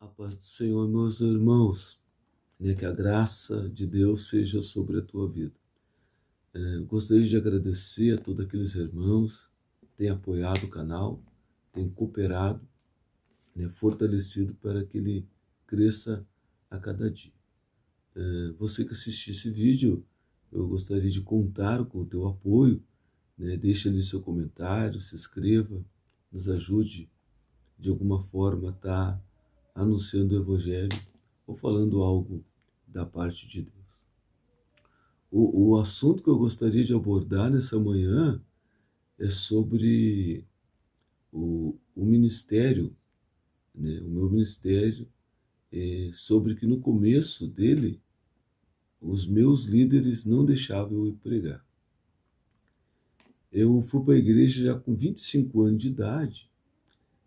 A paz do Senhor, meus irmãos, que a graça de Deus seja sobre a tua vida. Gostaria de agradecer a todos aqueles irmãos que têm apoiado o canal, têm cooperado, fortalecido para que ele cresça a cada dia. Você que assistiu esse vídeo, eu gostaria de contar com o teu apoio, deixa ali seu comentário, se inscreva, nos ajude de alguma forma a estar anunciando o Evangelho ou falando algo da parte de Deus. O assunto que eu gostaria de abordar nessa manhã é sobre o ministério, o meu ministério, sobre que no começo dele, os meus líderes não deixavam eu ir pregar. Eu fui para a igreja já com 25 anos de idade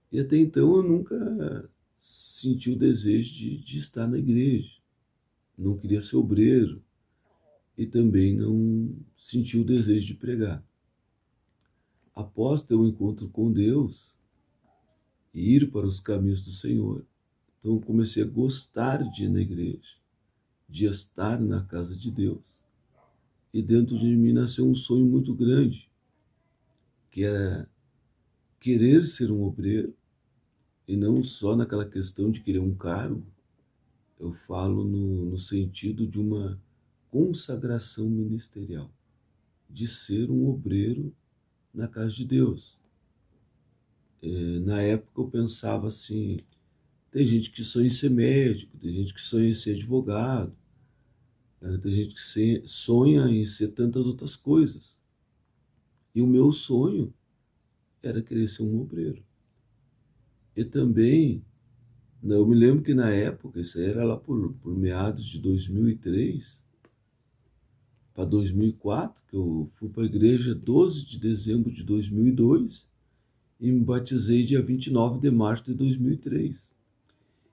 e até então eu nunca senti o desejo de estar na igreja. Não queria ser obreiro e também não senti o desejo de pregar. Após ter um encontro com Deus e ir para os caminhos do Senhor, então eu comecei a gostar de ir na igreja, de estar na casa de Deus. E dentro de mim nasceu um sonho muito grande, que era querer ser um obreiro, e não só naquela questão de querer um cargo. Eu falo no sentido de uma consagração ministerial, de ser um obreiro na casa de Deus. Na época eu pensava assim, tem gente que sonha em ser médico, tem gente que sonha em ser advogado, tem gente que sonha em ser tantas outras coisas. E o meu sonho era querer ser um obreiro. E também, eu me lembro que na época, isso era lá por meados de 2003 para 2004, que eu fui para a igreja 12 de dezembro de 2002 e me batizei dia 29 de março de 2003.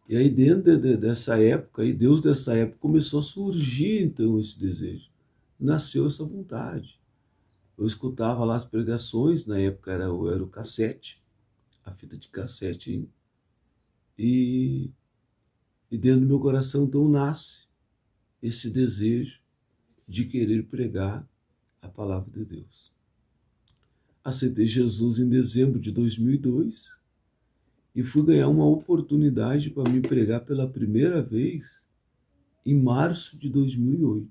E aí dentro dessa época, aí Deus dessa época começou a surgir então esse desejo. Nasceu essa vontade. Eu escutava lá as pregações, na época era o cassete, a fita de cassete ainda. E dentro do meu coração então nasce esse desejo de querer pregar a palavra de Deus. Aceitei Jesus em dezembro de 2002 e fui ganhar uma oportunidade para me pregar pela primeira vez em março de 2008,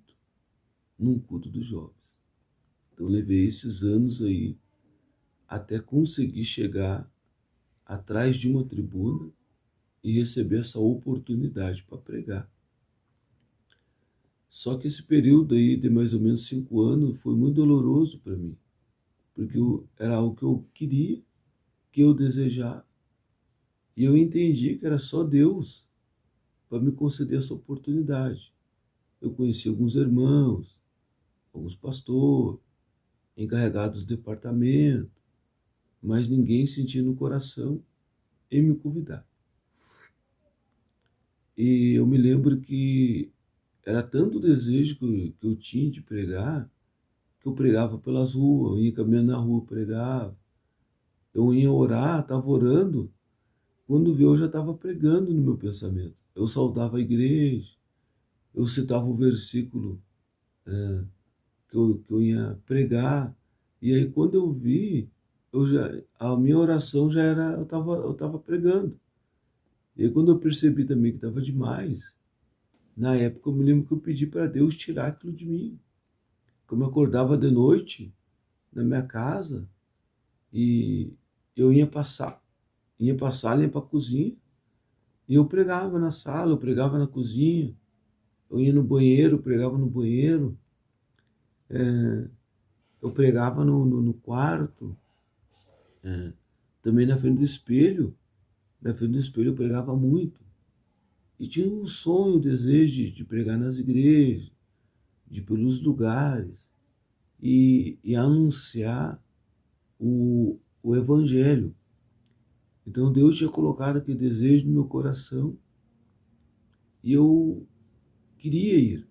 num culto dos jovens. Então levei esses anos aí até conseguir chegar atrás de uma tribuna e receber essa oportunidade para pregar. Só que esse período aí de mais ou menos 5 anos foi muito doloroso para mim, porque era algo que eu queria, que eu desejava, e eu entendi que era só Deus para me conceder essa oportunidade. Eu conheci alguns irmãos, alguns pastores, encarregados do departamento, mas ninguém sentia no coração em me convidar. E eu me lembro que era tanto o desejo que eu tinha de pregar, que eu pregava pelas ruas, eu ia caminhando na rua, pregava. Eu ia orar, estava orando, quando vi eu já estava pregando no meu pensamento. Eu saudava a igreja, eu citava o versículo que eu ia pregar, e aí quando eu vi, a minha oração já era, eu estava pregando. E aí quando eu percebi também que estava demais, na época eu me lembro que eu pedi para Deus tirar aquilo de mim. Como eu acordava de noite na minha casa e eu ia para a sala, ia para a cozinha e eu pregava na sala, eu pregava na cozinha, eu ia no banheiro, eu pregava no banheiro, eu pregava no quarto, também na frente do espelho. Na frente do espelho eu pregava muito. E tinha um sonho, um desejo de pregar nas igrejas, de ir pelos lugares e anunciar o Evangelho. Então Deus tinha colocado aquele desejo no meu coração e eu queria ir,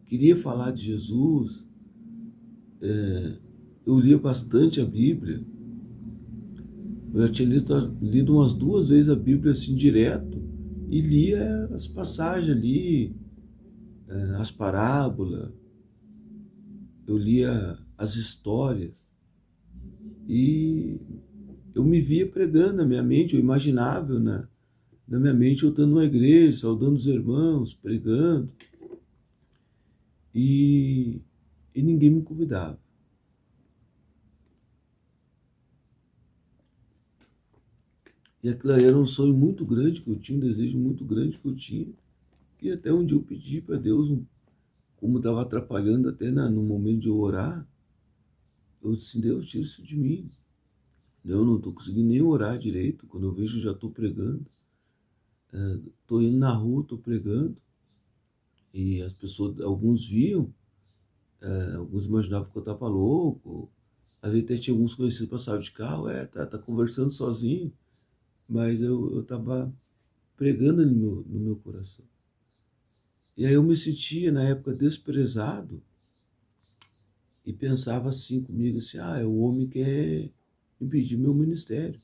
queria falar de Jesus. Eu lia bastante a Bíblia. Eu já tinha lido umas 2 vezes a Bíblia assim direto, e lia as passagens ali, as parábolas, eu lia as histórias e eu me via pregando na minha mente, eu imaginava na minha mente eu estando numa igreja, saudando os irmãos, pregando, e, e ninguém me convidava. E aquilo aí era um sonho muito grande que eu tinha, um desejo muito grande que eu tinha, e até um dia eu pedi para Deus, como estava atrapalhando até no momento de eu orar, eu disse, Deus, tira isso de mim. Eu não estou conseguindo nem orar direito, quando eu vejo já estou pregando. Estou indo na rua, estou pregando, e as pessoas, alguns viam, alguns imaginavam que eu estava louco, às vezes até tinha alguns conhecidos passavam de carro, tá conversando sozinho, mas eu estava pregando no meu coração. E aí eu me sentia, na época, desprezado, e pensava assim comigo, assim, é o homem que quer impedir meu ministério.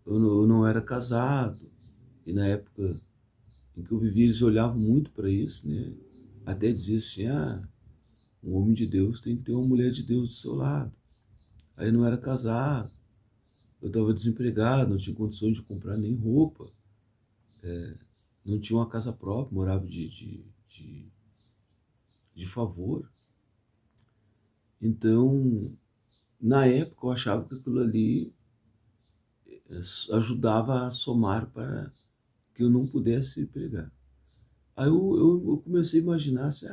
Eu não era casado, e na época em que eu vivia, eles olhavam muito para isso, né? Até dizer assim, um homem de Deus tem que ter uma mulher de Deus do seu lado. Aí eu não era casado, eu estava desempregado, não tinha condições de comprar nem roupa, não tinha uma casa própria, morava de favor. Então, na época, eu achava que aquilo ali ajudava a somar para que eu não pudesse pregar. Aí eu comecei a imaginar assim,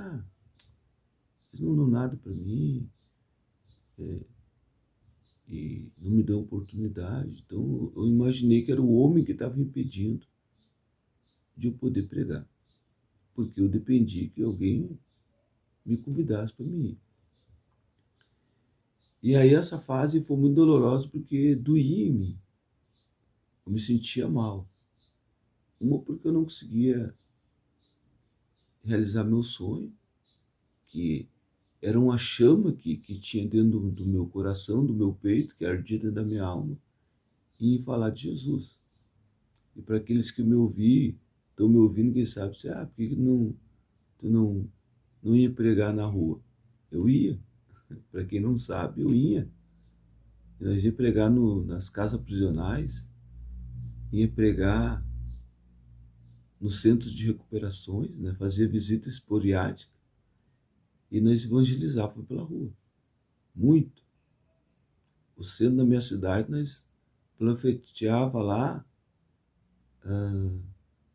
eles não dão nada para mim, e não me dão oportunidade. Então eu imaginei que era o homem que estava impedindo de eu poder pregar, porque eu dependia que alguém me convidasse para mim ir. E aí essa fase foi muito dolorosa porque doía em mim, eu me sentia mal. Uma porque eu não conseguia realizar meu sonho, que era uma chama que tinha dentro do meu coração, do meu peito, que ardia dentro da minha alma, em falar de Jesus. E para aqueles que me ouviram, estão me ouvindo, quem sabe, você, por que tu não ia pregar na rua? Eu ia. Para quem não sabe, eu ia. Nós ia pregar nas casas prisionais, ia pregar nos centros de recuperações, né? Fazia visita esporádica e nós evangelizávamos pela rua. Muito. O centro da minha cidade, nós planfeteava lá,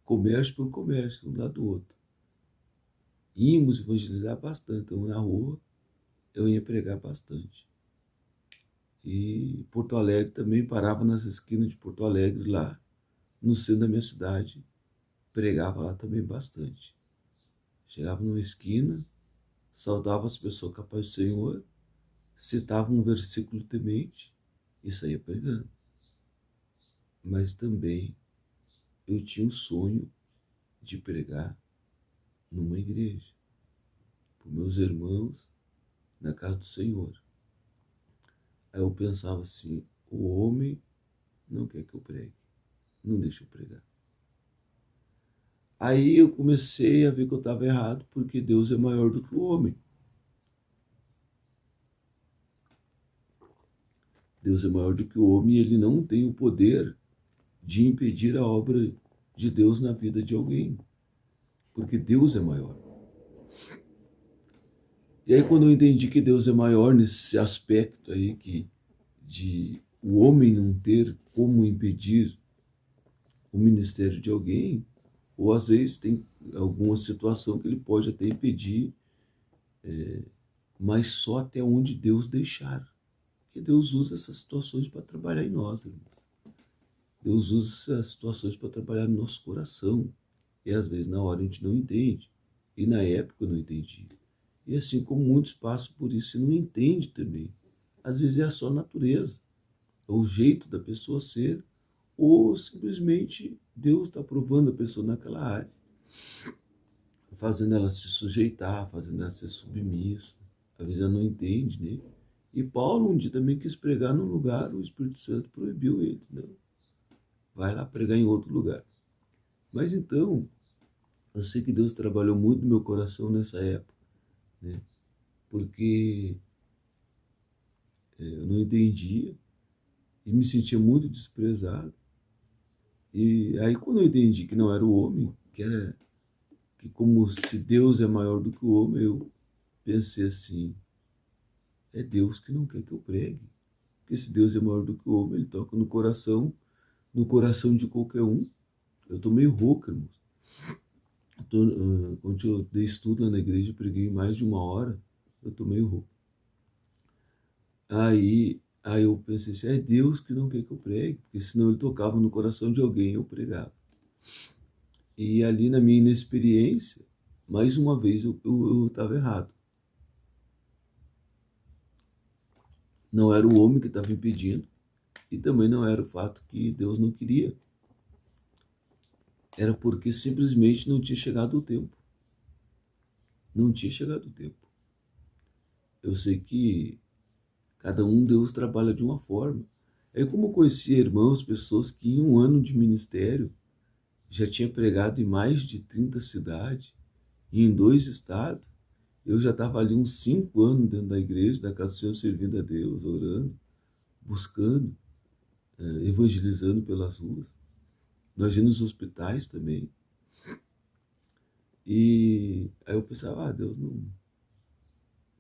comércio por comércio, um lado do outro. Íamos evangelizar bastante. Então, na rua, eu ia pregar bastante. E Porto Alegre também, parava nas esquinas de Porto Alegre, lá no centro da minha cidade, pregava lá também bastante. Chegava numa esquina, saudava as pessoas com a paz do Senhor, citava um versículo temente e saía pregando. Mas também eu tinha o sonho de pregar numa igreja, para meus irmãos, na casa do Senhor. Aí eu pensava assim, o homem não quer que eu pregue, não deixa eu pregar. Aí eu comecei a ver que eu estava errado, porque Deus é maior do que o homem. Deus é maior do que o homem e ele não tem o poder de impedir a obra de Deus na vida de alguém, porque Deus é maior. E aí quando eu entendi que Deus é maior nesse aspecto aí, de o homem não ter como impedir o ministério de alguém, ou às vezes tem alguma situação que ele pode até impedir, mas só até onde Deus deixar. Porque Deus usa essas situações para trabalhar em nós, irmãos. Deus usa essas situações para trabalhar no nosso coração. E às vezes na hora a gente não entende. E na época eu não entendi. E assim como muitos passam por isso e não entende também. Às vezes é a sua natureza, é o jeito da pessoa ser, ou simplesmente Deus está provando a pessoa naquela área, fazendo ela se sujeitar, fazendo ela ser submissa. Às vezes ela não entende, né? E Paulo um dia também quis pregar num lugar, o Espírito Santo proibiu ele. Não, vai lá pregar em outro lugar. Mas então, eu sei que Deus trabalhou muito no meu coração nessa época, né? Porque eu não entendia e me sentia muito desprezado. E aí quando eu entendi que não era o homem, que como se Deus é maior do que o homem, eu pensei assim, é Deus que não quer que eu pregue. Porque se Deus é maior do que o homem, ele toca no coração de qualquer um. Eu tô meio rouco, irmão. Quando eu dei estudo lá na igreja, preguei mais de 1 hora, eu tô meio rouco. Aí eu pensei assim, é Deus que não quer que eu pregue, porque senão ele tocava no coração de alguém e eu pregava. E ali na minha inexperiência, mais uma vez eu estava errado. Não era o homem que estava impedindo, e também não era o fato que Deus não queria. Era porque simplesmente não tinha chegado o tempo. Não tinha chegado o tempo. Eu sei que cada um Deus trabalha de uma forma. É como eu conhecia irmãos, pessoas que em 1 ano de ministério já tinha pregado em mais de 30 cidades e em 2 estados. Eu já estava ali uns 5 anos dentro da igreja, da casa do Senhor, servindo a Deus, orando, buscando, evangelizando pelas ruas. Nós íamos nos hospitais também. E aí eu pensava, Deus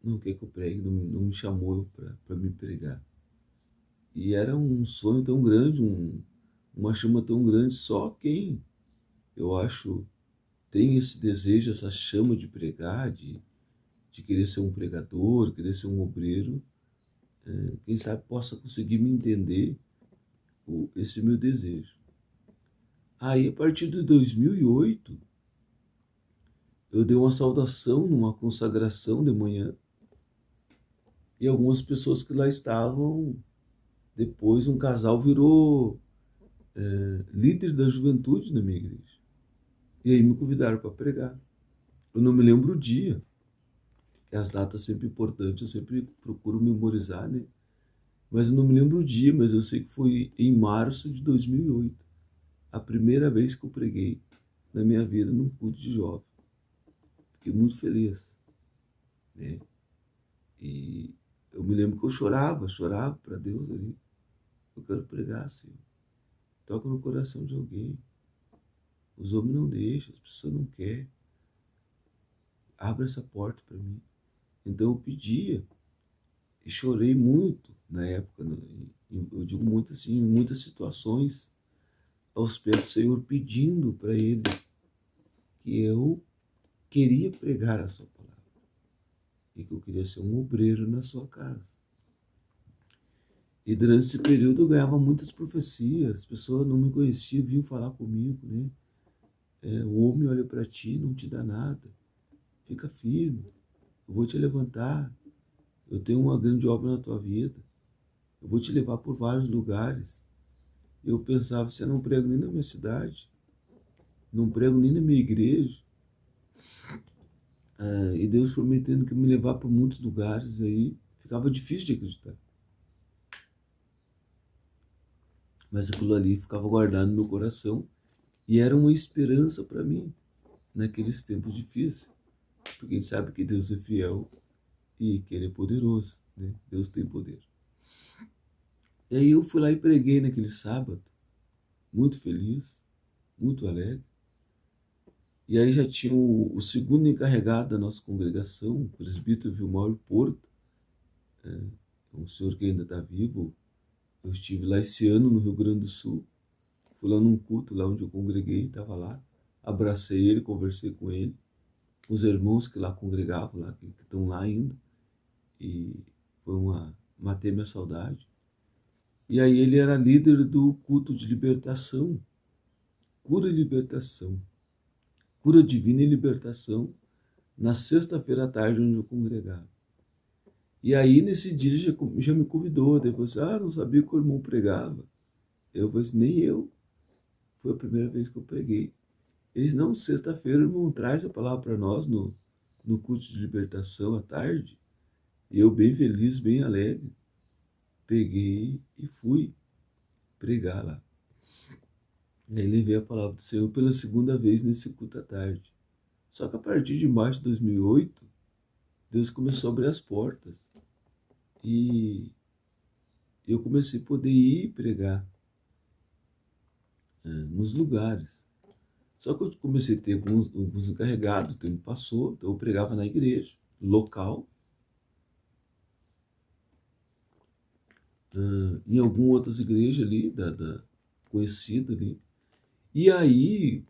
não quer que eu pregue, não me chamou para me pregar. E era um sonho tão grande, uma chama tão grande, só quem, eu acho, tem esse desejo, essa chama de pregar, de querer ser um pregador, querer ser um obreiro, quem sabe possa conseguir me entender esse meu desejo. Aí, a partir de 2008, eu dei uma saudação numa consagração de manhã, e algumas pessoas que lá estavam, depois um casal virou líder da juventude na minha igreja. E aí me convidaram para pregar. Eu não me lembro o dia, que as datas sempre importantes, eu sempre procuro memorizar, né? Mas eu não me lembro o dia, mas eu sei que foi em março de 2008, a primeira vez que eu preguei na minha vida num culto de jovem. Fiquei muito feliz, né? E eu me lembro que eu chorava para Deus ali. Eu quero pregar, Senhor. Toca no coração de alguém. Os homens não deixam, as pessoas não querem. Abre essa porta para mim. Então eu pedia e chorei muito na época. Eu digo muito assim, em muitas situações, aos pés do Senhor, pedindo para Ele que eu queria pregar a sua palavra e que eu queria ser um obreiro na sua casa. E durante esse período eu ganhava muitas profecias, as pessoas não me conheciam, vinham falar comigo, né? O homem olha para ti, não te dá nada, fica firme, eu vou te levantar, eu tenho uma grande obra na tua vida, eu vou te levar por vários lugares. Eu pensava, você não prego nem na minha cidade, não prego nem na minha igreja, e Deus prometendo que me levar por muitos lugares, aí ficava difícil de acreditar. Mas aquilo ali ficava guardado no meu coração e era uma esperança para mim naqueles tempos difíceis. Porque a gente sabe que Deus é fiel e que Ele é poderoso, né? Deus tem poder. E aí eu fui lá e preguei naquele sábado, muito feliz, muito alegre. E aí já tinha o segundo encarregado da nossa congregação, o presbítero Vilmar Porto, um senhor que ainda está vivo. Eu estive lá esse ano no Rio Grande do Sul, fui lá num culto, lá onde eu congreguei, estava lá, abracei ele, conversei com ele, com os irmãos que lá congregavam, lá, que estão lá ainda, e foi matei minha saudade. E aí ele era líder do culto de libertação, cura e libertação, cura divina e libertação, na sexta-feira à tarde onde eu congregava. E aí nesse dia já me convidou, depois, não sabia que o irmão pregava. Eu falei assim, nem eu, foi a primeira vez que eu preguei. Eles, não, sexta-feira o irmão traz a palavra para nós no culto de libertação à tarde. E eu bem feliz, bem alegre, peguei e fui pregar lá. E aí levei a palavra do Senhor pela segunda vez nesse culto à tarde. Só que a partir de março de 2008, Deus começou a abrir as portas. E eu comecei a poder ir pregar nos lugares. Só que eu comecei a ter alguns encarregados, o tempo passou, então eu pregava na igreja, local, em algumas outras igrejas ali, conhecida ali. E aí,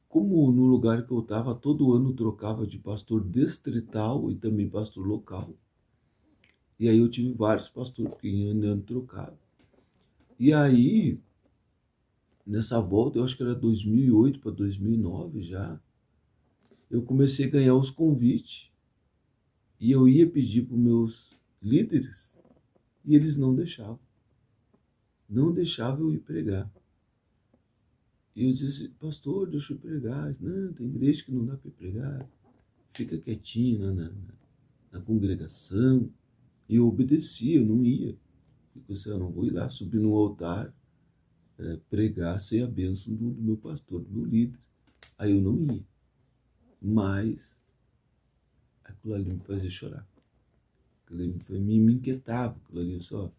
como no lugar que eu estava, todo ano trocava de pastor distrital e também pastor local. E aí eu tive vários pastores que em ano trocava. E aí, nessa volta, eu acho que era 2008 para 2009 já, eu comecei a ganhar os convites. E eu ia pedir para os meus líderes e eles não deixavam. Não deixavam eu ir pregar. E eu disse, pastor, deixa eu pregar. Não, tem igreja que não dá para pregar. Fica quietinho na congregação. E eu obedecia, eu não ia. Eu disse, eu não vou ir lá subir no altar, pregar sem a bênção do meu pastor, do meu líder. Aí eu não ia. Mas aquilo ali me fazia chorar. Aquilo ali me inquietava, aquilo ali só.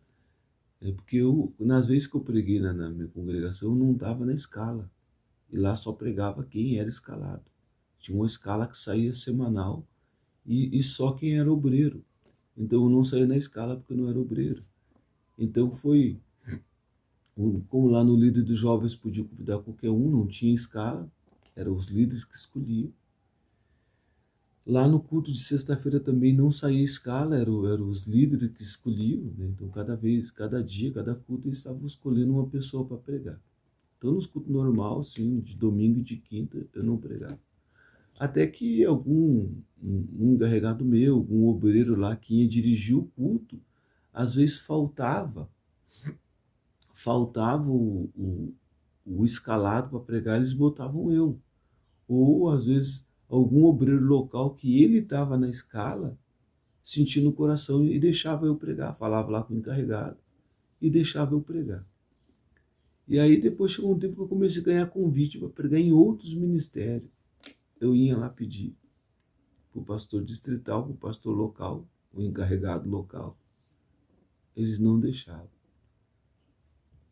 Porque nas vezes que eu preguei na minha congregação, eu não estava na escala. E lá só pregava quem era escalado. Tinha uma escala que saía semanal e só quem era obreiro. Então eu não saía na escala porque eu não era obreiro. Então foi, como lá no líder dos jovens podia convidar qualquer um, não tinha escala, eram os líderes que escolhiam. Lá no culto de sexta-feira também não saía escala, eram os líderes que escolhiam, né? Então cada dia, cada culto, eles estavam escolhendo uma pessoa para pregar. Então nos cultos normal, assim, de domingo e de quinta, eu não pregava. Até que um encarregado meu, algum obreiro lá que ia dirigir o culto, às vezes faltava o escalado para pregar, eles botavam eu. Ou às vezes algum obreiro local que ele estava na escala, sentindo o coração e deixava eu pregar, falava lá com o encarregado e deixava eu pregar. E aí depois chegou um tempo que eu comecei a ganhar convite para pregar em outros ministérios. Eu ia lá pedir para o pastor distrital, para o pastor local, o encarregado local. Eles não deixavam.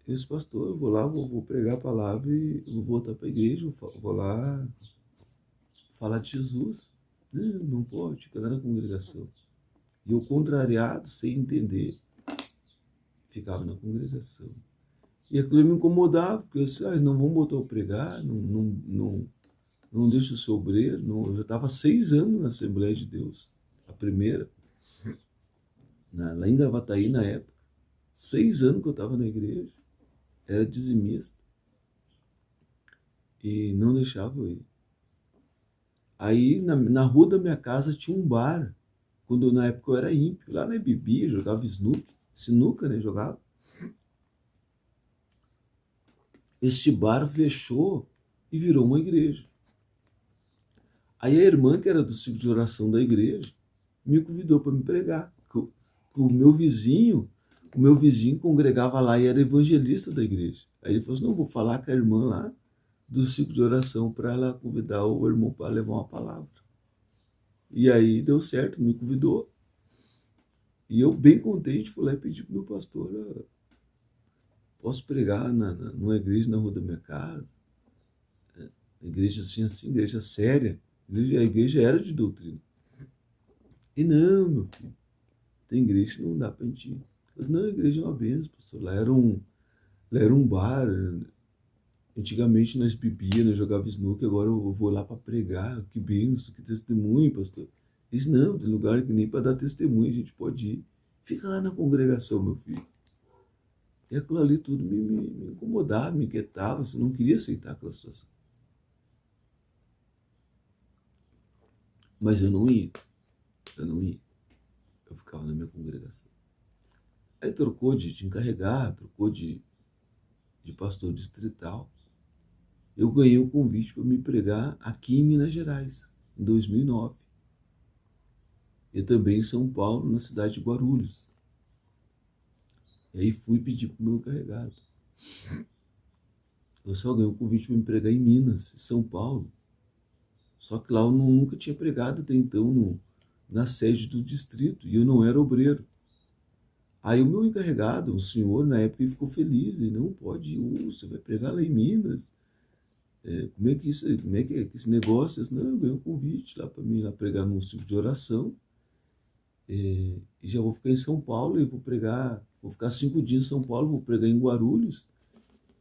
Eu disse, pastor, eu vou lá, vou pregar a palavra e vou voltar para a igreja, vou lá falar de Jesus. Não pode, fica lá na congregação. E eu, contrariado, sem entender, ficava na congregação. E aquilo me incomodava, porque eu disse, não vão botar eu pregar, não deixa o seu obreiro. Não. Eu já estava 6 anos na Assembleia de Deus, a primeira, lá em Gravataí, na época. 6 anos que eu estava na igreja, era dizimista. E não deixava eu ir. Aí, na rua da minha casa, tinha um bar, quando na época eu era ímpio. Lá na bebia, jogava sinuca, né, jogava. Este bar fechou e virou uma igreja. Aí a irmã, que era do ciclo de oração da igreja, me convidou para me pregar. O meu vizinho congregava lá e era evangelista da igreja. Aí ele falou assim, não, vou falar com a irmã lá do ciclo de oração para ela convidar o irmão para levar uma palavra. E aí deu certo, me convidou. E eu, bem contente, fui lá e pedi para o meu pastor, posso pregar numa igreja na rua da minha casa? Igreja assim, igreja séria. A igreja era de doutrina. E não, meu filho, tem igreja que não dá para gente ir. Mas não, a igreja é uma benção, pastor. Lá era um bar. Antigamente nós bebíamos, nós jogávamos snooker, agora eu vou lá para pregar. Que benção, que testemunho, pastor. Eles, não, tem lugar que nem para dar testemunho a gente pode ir. Fica lá na congregação, meu filho. E aquilo ali tudo me incomodava, me inquietava, eu não queria aceitar aquela situação. Mas eu não ia. Eu ficava na minha congregação. Aí trocou de encarregado, trocou de pastor distrital. Eu ganhei o convite para me pregar aqui em Minas Gerais, em 2009. E também em São Paulo, na cidade de Guarulhos. E aí fui pedir para o meu encarregado. Eu só ganhei um convite para me pregar em Minas, em São Paulo. Só que lá eu nunca tinha pregado até então na sede do distrito, e eu não era obreiro. Aí o meu encarregado, um senhor, na época, ele ficou feliz, e não pode ir, você vai pregar lá em Minas. Como é que é esse negócio? Eu disse, não, eu ganhei um convite lá para mim lá pregar num ciclo de oração, e já vou ficar em São Paulo e vou pregar, vou ficar 5 dias em São Paulo, vou pregar em Guarulhos,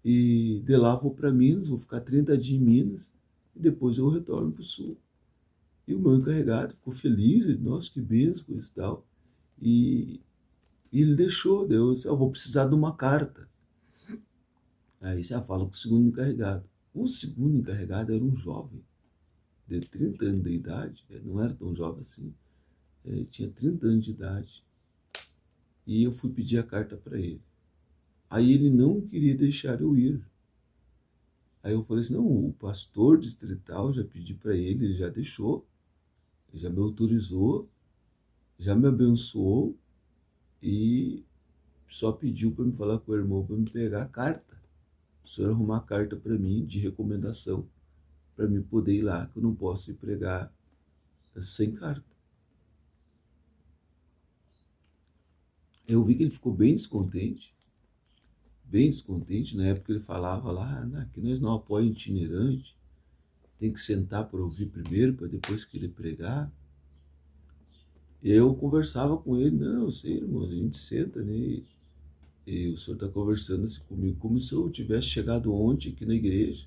e de lá vou para Minas, vou ficar 30 dias em Minas, e depois eu retorno para o sul. E o meu encarregado ficou feliz, ele, nossa, que benção, coisa e tal. E ele deixou, eu disse, eu vou precisar de uma carta. Aí você fala com o segundo encarregado. O segundo encarregado era um jovem, de 30 anos de idade, não era tão jovem assim, ele tinha 30 anos de idade. E eu fui pedir a carta para ele. Aí ele não queria deixar eu ir. Aí eu falei assim, não, o pastor distrital já pedi para ele já deixou, ele já me autorizou, já me abençoou e só pediu para me falar com o irmão para me pegar a carta. O senhor arrumar a carta para mim de recomendação, para mim poder ir lá, que eu não posso ir pregar sem carta. Eu vi que ele ficou bem descontente, na época ele falava lá, que nós não apoiamos itinerante, tem que sentar para ouvir primeiro, para depois querer pregar. E eu conversava com ele, não, eu sei, irmão, a gente senta, né? E o senhor está conversando assim comigo como se eu tivesse chegado ontem aqui na igreja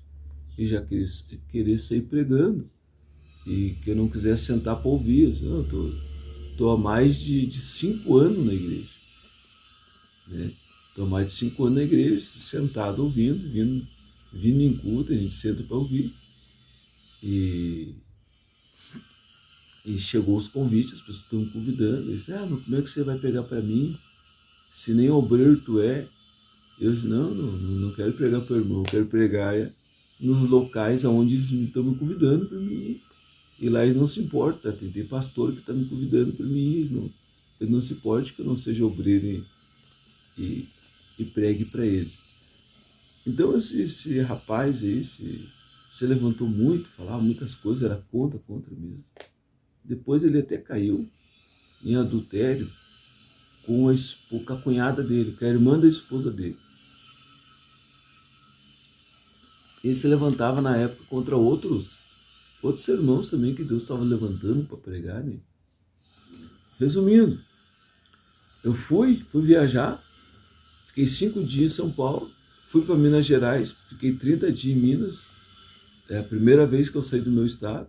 e já querer sair pregando e que eu não quisesse sentar para ouvir. Assim, não, tô há mais de 5 anos na igreja, né? Tô há mais de 5 anos na igreja, sentado ouvindo, vindo em culto, a gente senta para ouvir. E chegou os convites, as pessoas estão me convidando. Eles dizem, mas como é que você vai pegar para mim? Se nem obreiro tu é. Eu disse, não quero pregar para o irmão, eu quero pregar nos locais onde eles estão me convidando para mim ir. E lá eles não se importam, tem pastor que está me convidando para mim ir, eles não se importam que eu não seja obreiro e pregue para eles. Então esse rapaz aí se levantou muito, falava muitas coisas, era contra mesmo. Depois ele até caiu em adultério com a cunhada dele, com a irmã da esposa dele. Ele se levantava na época contra outros irmãos também que Deus estava levantando para pregar, né? Resumindo, eu fui viajar, fiquei 5 dias em São Paulo, fui para Minas Gerais, fiquei 30 dias em Minas, é a primeira vez que eu saí do meu estado,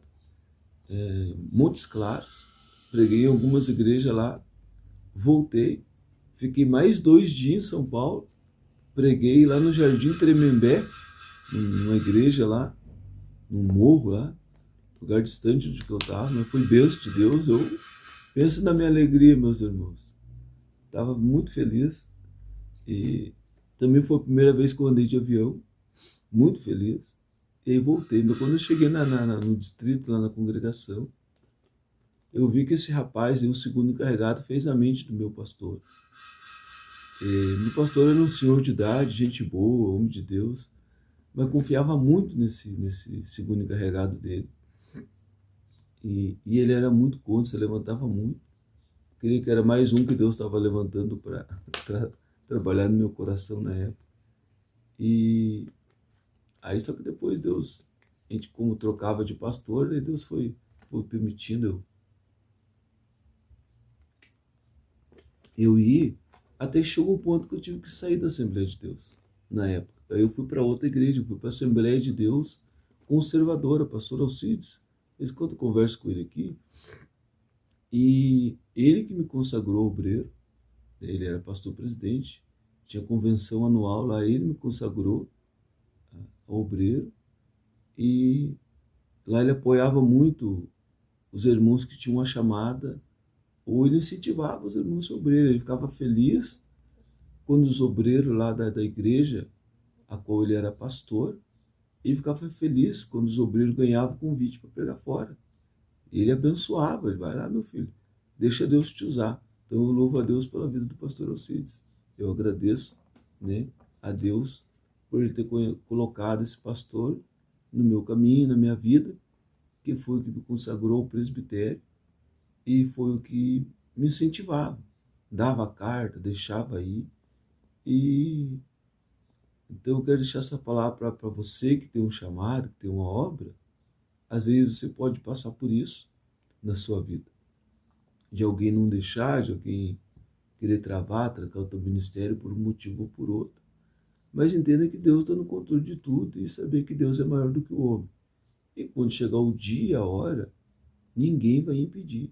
Montes Claros, preguei em algumas igrejas lá, voltei, fiquei mais 2 dias em São Paulo, preguei lá no Jardim Tremembé, numa igreja lá, num morro lá, lugar distante de que eu estava, mas foi bênção de Deus. Eu penso na minha alegria, meus irmãos. Estava muito feliz e também foi a primeira vez que eu andei de avião, muito feliz. E aí voltei, mas quando eu cheguei no distrito, lá na congregação, eu vi que esse rapaz, o segundo encarregado, fez a mente do meu pastor. Meu pastor era um senhor de idade, gente boa, homem de Deus, mas confiava muito nesse segundo encarregado dele. E ele era muito contra, se levantava muito. Creio que era mais um que Deus estava levantando para trabalhar no meu coração na época. E aí só que depois Deus, a gente como trocava de pastor, aí Deus foi permitindo eu ir, até que chegou o ponto que eu tive que sair da Assembleia de Deus, na época. Aí eu fui para outra igreja, fui para a Assembleia de Deus Conservadora, pastor Alcides. Eles quando eu converso com ele aqui, e ele que me consagrou obreiro, ele era pastor-presidente, tinha convenção anual lá, ele me consagrou obreiro, e lá ele apoiava muito os irmãos que tinham uma chamada, ou ele incentivava os irmãos obreiros, ele ficava feliz quando os obreiros lá da igreja, a qual ele era pastor, ele ficava feliz quando os obreiros ganhavam convite para pregar fora. Ele abençoava, ele vai lá, meu filho, deixa Deus te usar. Então eu louvo a Deus pela vida do pastor Alcides. Eu agradeço, né, a Deus por ele ter colocado esse pastor no meu caminho, na minha vida, que foi o que me consagrou ao presbitério e foi o que me incentivava. Dava a carta, deixava aí. E então eu quero deixar essa palavra para você que tem um chamado, que tem uma obra. Às vezes você pode passar por isso na sua vida. De alguém não deixar, de alguém querer travar, trancar o teu ministério por um motivo ou por outro. Mas entenda que Deus está no controle de tudo e saber que Deus é maior do que o homem. E quando chegar o dia, a hora, ninguém vai impedir,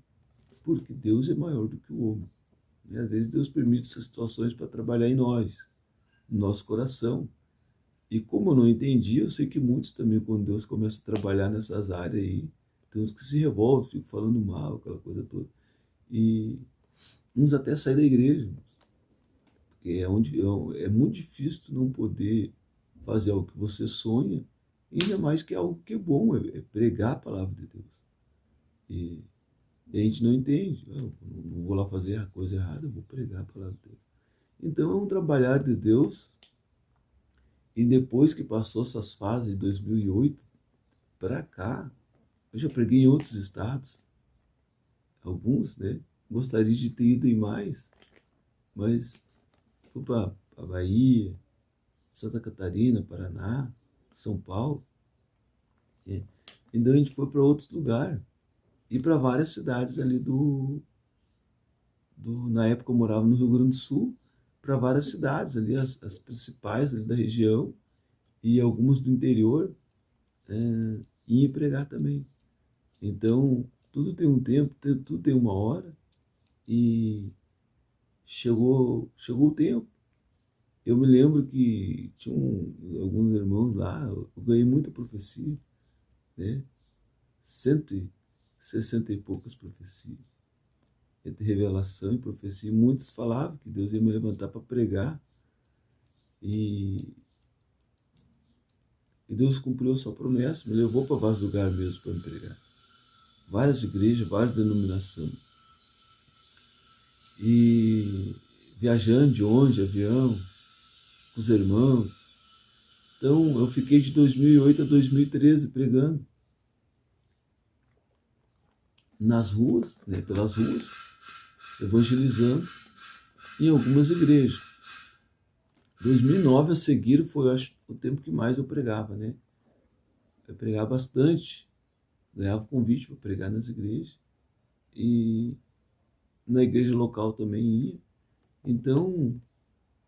porque Deus é maior do que o homem. E às vezes Deus permite essas situações para trabalhar em nós, no nosso coração. E como eu não entendi, eu sei que muitos também, quando Deus começa a trabalhar nessas áreas aí, tem uns que se revoltam, ficam falando mal, aquela coisa toda. E uns até saem da igreja, porque é muito difícil tu não poder fazer algo que você sonha, ainda mais que é algo que é bom, é pregar a palavra de Deus. E a gente não entende, eu não vou lá fazer a coisa errada, eu vou pregar a palavra de Deus. Então é um trabalhar de Deus. E depois que passou essas fases de 2008 para cá, eu já preguei em outros estados, alguns, né? Gostaria de ter ido em mais, mas fui para Bahia, Santa Catarina, Paraná, São Paulo. É. Então a gente foi para outros lugares e para várias cidades ali na época eu morava no Rio Grande do Sul, para várias cidades ali, as principais ali da região e algumas do interior, ia pregar também. Então, tudo tem um tempo, tudo tem uma hora, e chegou o tempo. Eu me lembro que tinha alguns irmãos lá, eu ganhei muita profecia, né? 160 e poucas profecias. Entre revelação e profecia, muitos falavam que Deus ia me levantar para pregar, e Deus cumpriu a sua promessa, me levou para vários lugares mesmo para me pregar. Várias igrejas, várias denominações. E viajando de ônibus, de avião, com os irmãos. Então, eu fiquei de 2008 a 2013 pregando nas ruas, né, pelas ruas, evangelizando em algumas igrejas. 2009 a seguir foi, acho, o tempo que mais eu pregava, né? Eu pregava bastante, ganhava convite para pregar nas igrejas e na igreja local também ia. Então,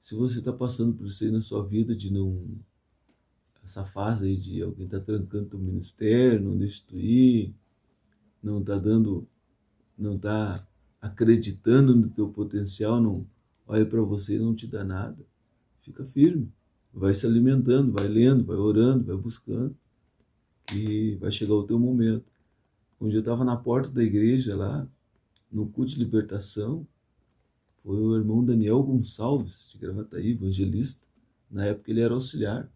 se você está passando por isso aí na sua vida, de não, essa fase aí de alguém tá trancando o ministério, não deixa tu ir, não tá dando, não tá acreditando no teu potencial, não olha para você e não te dá nada, fica firme, vai se alimentando, vai lendo, vai orando, vai buscando, que vai chegar o teu momento. Um dia eu estava na porta da igreja lá, no culto de libertação, foi o irmão Daniel Gonçalves, de Gravataí, evangelista. Na época ele era auxiliar.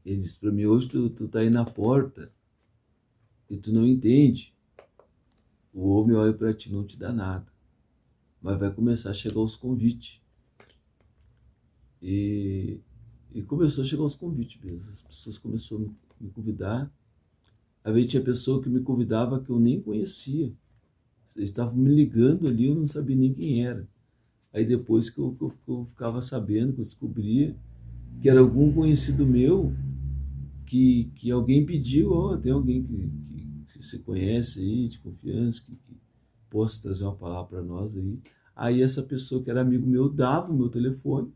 Ele disse para mim: hoje tu tá aí na porta e tu não entende. O homem olha para ti, não te dá nada, mas vai começar a chegar os convites. E começou a chegar os convites mesmo. As pessoas começaram a me convidar. Às vezes tinha pessoa que me convidava que eu nem conhecia. Eles estavam me ligando ali, eu não sabia nem quem era. Aí depois que eu ficava sabendo, que eu descobria que era algum conhecido meu, que alguém pediu, tem alguém que você conhece aí, de confiança, que possa trazer uma palavra para nós aí. Aí essa pessoa que era amigo meu dava o meu telefone,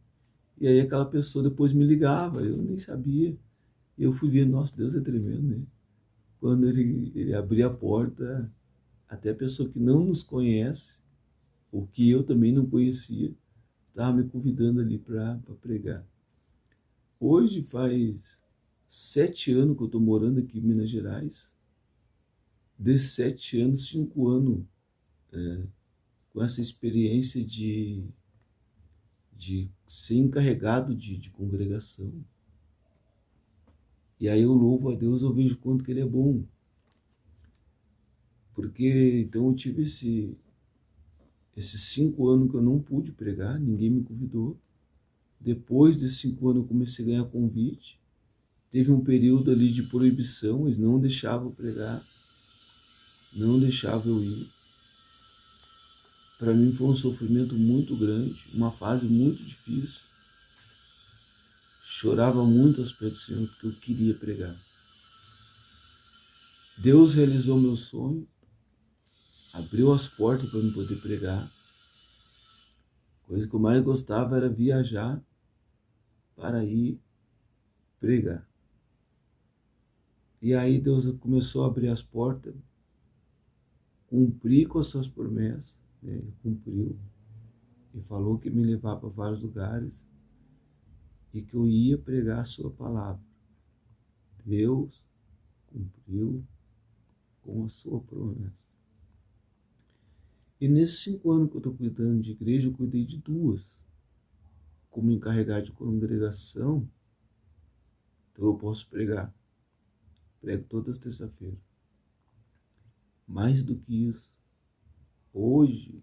e aí aquela pessoa depois me ligava, eu nem sabia. E eu fui ver, nossa, Deus é tremendo, né? Quando ele abria a porta, até a pessoa que não nos conhece, ou que eu também não conhecia, estava me convidando ali para pregar. Hoje faz 7 anos que eu estou morando aqui em Minas Gerais. Desses 7 anos, 5 anos com essa experiência de ser encarregado de congregação. E aí eu louvo a Deus, eu vejo quanto que Ele é bom. Porque então eu tive esses 5 anos que eu não pude pregar, ninguém me convidou. Depois de 5 anos eu comecei a ganhar convite. Teve um período ali de proibição, eles não deixavam eu pregar, não deixavam eu ir. Para mim foi um sofrimento muito grande, uma fase muito difícil. Chorava muito aos pés do Senhor, porque eu queria pregar. Deus realizou meu sonho, abriu as portas para eu poder pregar. A coisa que eu mais gostava era viajar para ir pregar. E aí Deus começou a abrir as portas, cumprir com as suas promessas, né? Ele cumpriu e falou que me levava para vários lugares e que eu ia pregar a sua palavra. Deus cumpriu com a sua promessa. E nesses 5 anos que eu estou cuidando de igreja, eu cuidei de 2. Como encarregado de congregação, então eu posso pregar. Prego todas as terças-feiras. Mais do que isso, hoje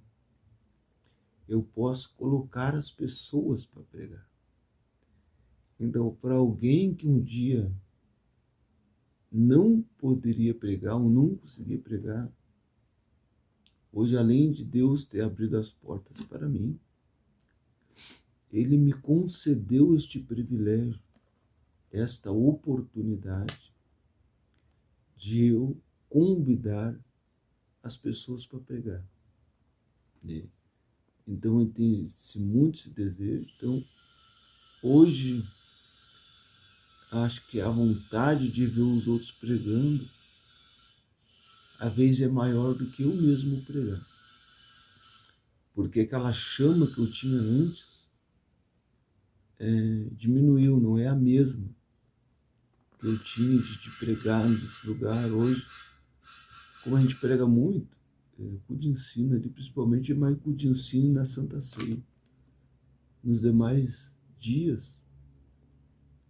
eu posso colocar as pessoas para pregar. Então, para alguém que um dia não poderia pregar ou não conseguia pregar, hoje, além de Deus ter abrido as portas para mim, Ele me concedeu este privilégio, esta oportunidade de eu convidar as pessoas para pregar. Então eu tenho muito esse desejo. Então hoje acho que a vontade de ver os outros pregando às vezes é maior do que eu mesmo pregar. Porque aquela chama que eu tinha antes diminuiu, não é a mesma que eu tinha de pregar nesse lugar. Hoje, como a gente prega muito, culto de ensino ali, principalmente é mais culto de ensino na Santa Ceia. Nos demais dias,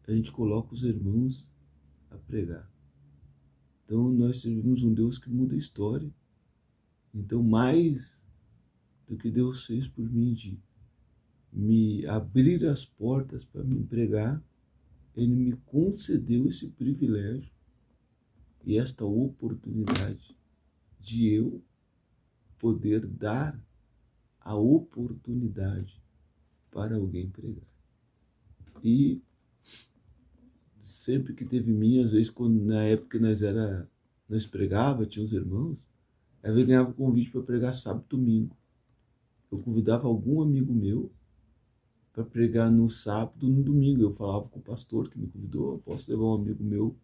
a gente coloca os irmãos a pregar. Então, nós servimos um Deus que muda a história. Então, mais do que Deus fez por mim de me abrir as portas para me pregar, Ele me concedeu esse privilégio e esta oportunidade de eu poder dar a oportunidade para alguém pregar. E sempre que teve mim, às vezes, na época que nós pregava, tinha os irmãos, aí eu ganhava convite para pregar sábado e domingo. Eu convidava algum amigo meu para pregar no sábado e no domingo. Eu falava com o pastor que me convidou, eu posso levar um amigo meu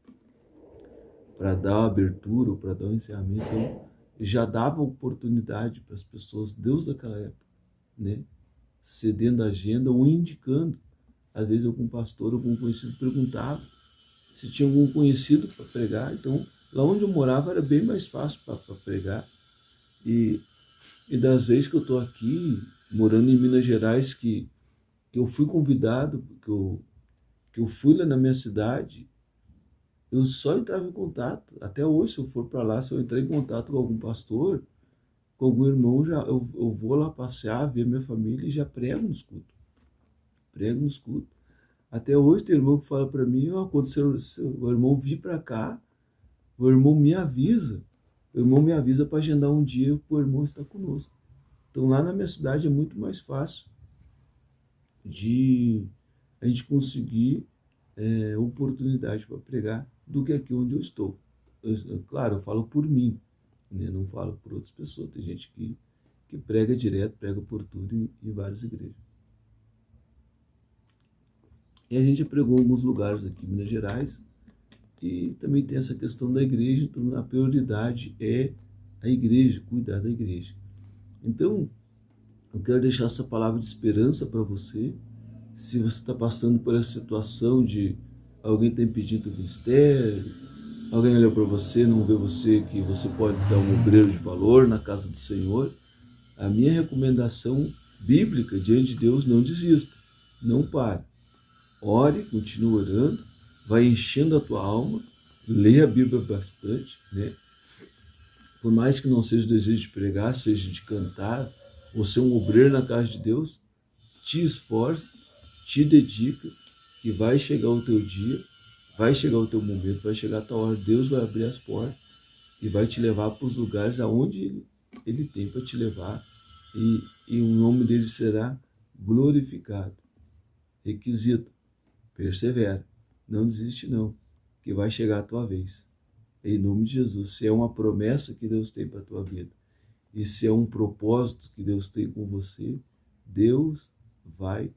para dar a abertura ou para dar o encerramento. Então, eu já dava oportunidade para as pessoas, Deus daquela época, né? Cedendo a agenda ou indicando. Às vezes algum pastor, algum conhecido perguntava se tinha algum conhecido para pregar. Então, lá onde eu morava era bem mais fácil para pregar. E das vezes que eu estou aqui, morando em Minas Gerais, que eu fui convidado, que eu fui lá na minha cidade, eu só entrava em contato. Até hoje, se eu for para lá, se eu entrar em contato com algum pastor, com algum irmão, eu vou lá passear, ver minha família e já prego nos cultos. Prego nos cultos. Até hoje tem irmão que fala para mim, quando o irmão vir para cá, o irmão me avisa. O irmão me avisa para agendar um dia para o irmão estar conosco. Então lá na minha cidade é muito mais fácil de a gente conseguir oportunidade para pregar do que aqui onde eu estou. Claro, eu falo por mim, né? Não falo por outras pessoas. Tem gente que prega direto, prega por tudo em várias igrejas. E a gente pregou em alguns lugares aqui em Minas Gerais e também tem essa questão da igreja. Então a prioridade é a igreja, cuidar da igreja. Então eu quero deixar essa palavra de esperança para você. Se você está passando por essa situação de alguém tem pedido ministério, alguém olhou para você, não vê você, que você pode dar um obreiro de valor na casa do Senhor, a minha recomendação bíblica diante de Deus: não desista, não pare. Ore, continue orando, vai enchendo a tua alma, leia a Bíblia bastante, né? Por mais que não seja o desejo de pregar, seja de cantar, ou ser um obreiro na casa de Deus, te esforce, te dedica, que vai chegar o teu dia, vai chegar o teu momento, vai chegar a tua hora, Deus vai abrir as portas e vai te levar para os lugares aonde Ele tem para te levar, e o nome dele será glorificado. Requisito: persevera, não desiste não, que vai chegar a tua vez. Em nome de Jesus, se é uma promessa que Deus tem para a tua vida, e se é um propósito que Deus tem com você, Deus vai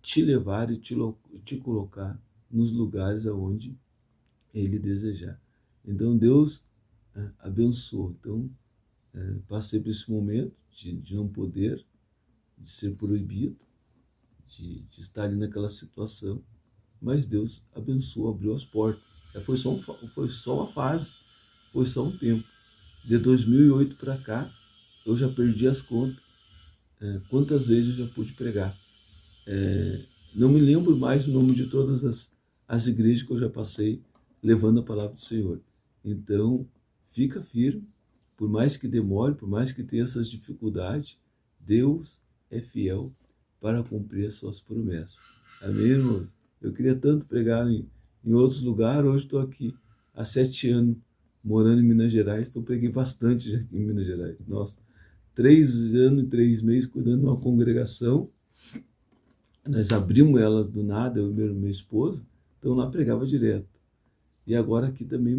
te levar e te colocar nos lugares aonde Ele desejar. Então Deus abençoa. Então, passei por esse momento de não poder, de ser proibido, de estar ali naquela situação, mas Deus abençoou, abriu as portas. Foi só uma fase, foi só um tempo. De 2008 para cá, eu já perdi as contas. Quantas vezes eu já pude pregar? Não me lembro mais o nome de todas as igrejas que eu já passei levando a palavra do Senhor. Então, fica firme, por mais que demore, por mais que tenha essas dificuldades, Deus é fiel para cumprir as suas promessas. Amém, irmãos? Eu queria tanto pregar em outros lugares, hoje estou aqui há 7 anos morando em Minas Gerais, então preguei bastante já aqui em Minas Gerais. Nossa, 3 anos e 3 meses cuidando de uma congregação. Nós abrimos ela do nada, eu e minha esposa, então lá pregava direto. E agora aqui também,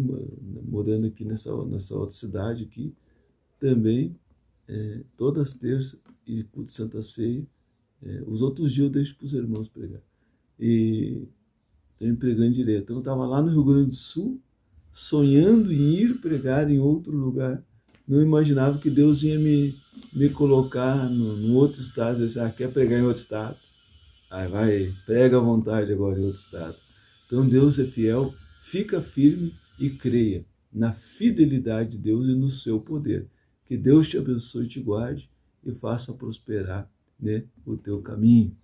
morando aqui nessa outra cidade aqui, também, todas as terças e culto de Santa Ceia, os outros dias eu deixo para os irmãos pregar. E estou pregando direto. Então eu estava lá no Rio Grande do Sul, sonhando em ir pregar em outro lugar. Não imaginava que Deus ia me colocar num outro estado. Disse, quer pregar em outro estado? Vai, prega à vontade agora em outro estado. Então Deus é fiel, fica firme e creia na fidelidade de Deus e no seu poder. Que Deus te abençoe e te guarde e faça prosperar, o teu caminho.